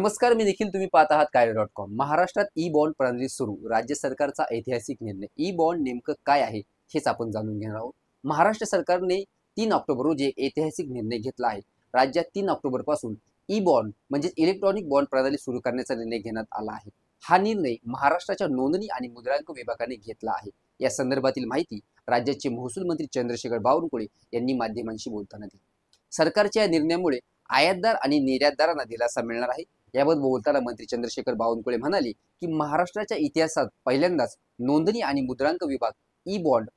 नमस्कार, मी निखिल. तुम्ही पाहत आहात कायडे.com. महाराष्ट्रात ई बॉन्ड प्रणाली सुरू. राज्य सरकारचा ऐतिहासिक निर्णय. ई बॉन्ड नेमकं काय आहे हेच आपण जाणून घेणार आहोत. महाराष्ट्र सरकारने 3 ऑक्टोबर रोजी ऐतिहासिक निर्णय घेतला आहे. राज्यात 3 ऑक्टोबर पासून ई बॉन्ड म्हणजे इलेक्ट्रॉनिक बॉन्ड प्रणाली सुरू करण्याचा निर्णय घेण्यात आला आहे. हा निर्णय महाराष्ट्राच्या नोंदणी आणि मुद्रांक विभागाने घेतला आहे. या संदर्भातील माहिती राज्याचे महसूल मंत्री चंद्रशेखर बावनकुळे यांनी माध्यमांशी बोलताना दिली. सरकारच्या या निर्णयामुळे आयातदार आणि निर्यातदारांना दिलासा मिळणार आहे. याबाबत बोलताना मंत्री चंद्रशेखर बावनकुळे म्हणाले की महाराष्ट्राच्या इतिहासात पहिल्यांदाच नोंदणी आणि मुद्रांक विभाग ई बॉन्ड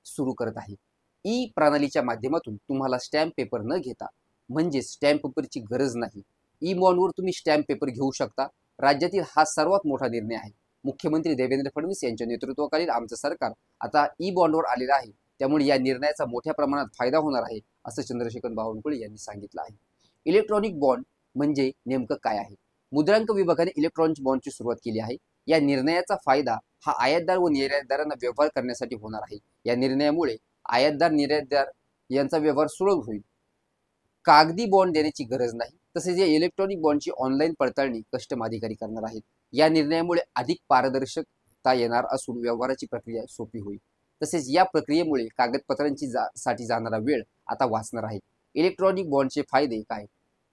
सुरू करत आहे. ई प्रणालीच्या माध्यमातून तुम्हाला स्टॅम्प पेपर न घेता, म्हणजे स्टॅम्प पेपरची गरज नाही, ई बॉन्डवर तुम्ही स्टॅम्प पेपर घेऊ शकता. राज्यातील हा सर्वात मोठा निर्णय आहे. मुख्यमंत्री देवेंद्र फडणवीस यांच्या नेतृत्वाखालील आमचं सरकार आता ई बॉन्डवर आलेलं आहे. त्यामुळे या निर्णयाचा मोठ्या प्रमाणात फायदा होणार आहे, असं चंद्रशेखर बावनकुळे यांनी सांगितलं आहे. इलेक्ट्रॉनिक बॉन्ड म्हणजे नेमकं काय आहे? मुद्रांक विभागाने इलेक्ट्रॉनिक बॉन्डची सुरुवात केली आहे. या निर्णयाचा फायदा हा आयातदार व निर्यातदारांना व्यवहार करण्यासाठी होणार आहे. या निर्णयामुळे आयातदार निर्यातदार यांचा व्यवहार सुलभ होईल. कागदी बॉन्ड देण्याची गरज नाही. तसेच या इलेक्ट्रॉनिक बॉन्डची ऑनलाईन पडताळणी कस्टम अधिकारी करणार आहेत. या निर्णयामुळे अधिक पारदर्शकता येणार असून व्यवहाराची प्रक्रिया सोपी होईल. तसेच या प्रक्रियेमुळे कागदपत्रांची साठी जाणारा वेळ आता वाचणार आहे. इलेक्ट्रॉनिक बॉन्डचे फायदे काय?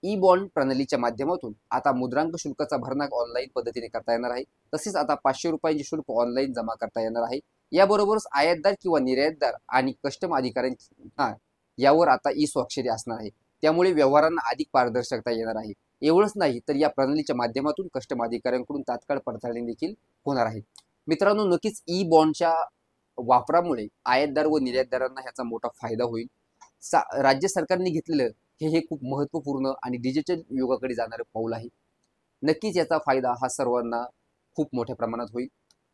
ई बॉन्ड प्रणालीच्या माध्यमातून आता मुद्रांक शुल्काचा भरणा ऑनलाईन पद्धतीने करता येणार आहे. तसेच आता 500 रुपयांचे शुल्क ऑनलाईन जमा करता येणार आहे. याबरोबरच आयातदार किंवा निर्यातदार आणि कस्टम अधिकाऱ्यांना यावर आता ई स्वाक्षरी असणार आहे. त्यामुळे व्यवहारांना अधिक पारदर्शकता येणार आहे. एवढंच नाही तर या प्रणालीच्या माध्यमातून कस्टम अधिकाऱ्यांकडून तात्काळ पडताळणी देखील होणार आहे. मित्रांनो, नक्कीच ई बॉन्डच्या वापरामुळे आयातदार व निर्यातदारांना ह्याचा मोठा फायदा होईल. राज्य सरकारने घेतलेलं हे खूप महत्त्वपूर्ण आणि डिजिटल युगाकडे जाणारं पाऊल आहे. नक्कीच याचा फायदा हा सर्वांना खूप मोठ्या प्रमाणात होईल.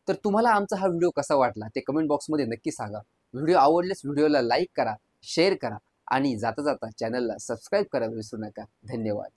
तर तुम्हाला आमचा हा व्हिडिओ कसा वाटला ते कमेंट बॉक्समध्ये नक्की सांगा. व्हिडिओ आवडल्यास व्हिडिओला लाईक करा, शेअर करा आणि जाता जाता चॅनलला सबस्क्राईब करायला विसरू नका. धन्यवाद.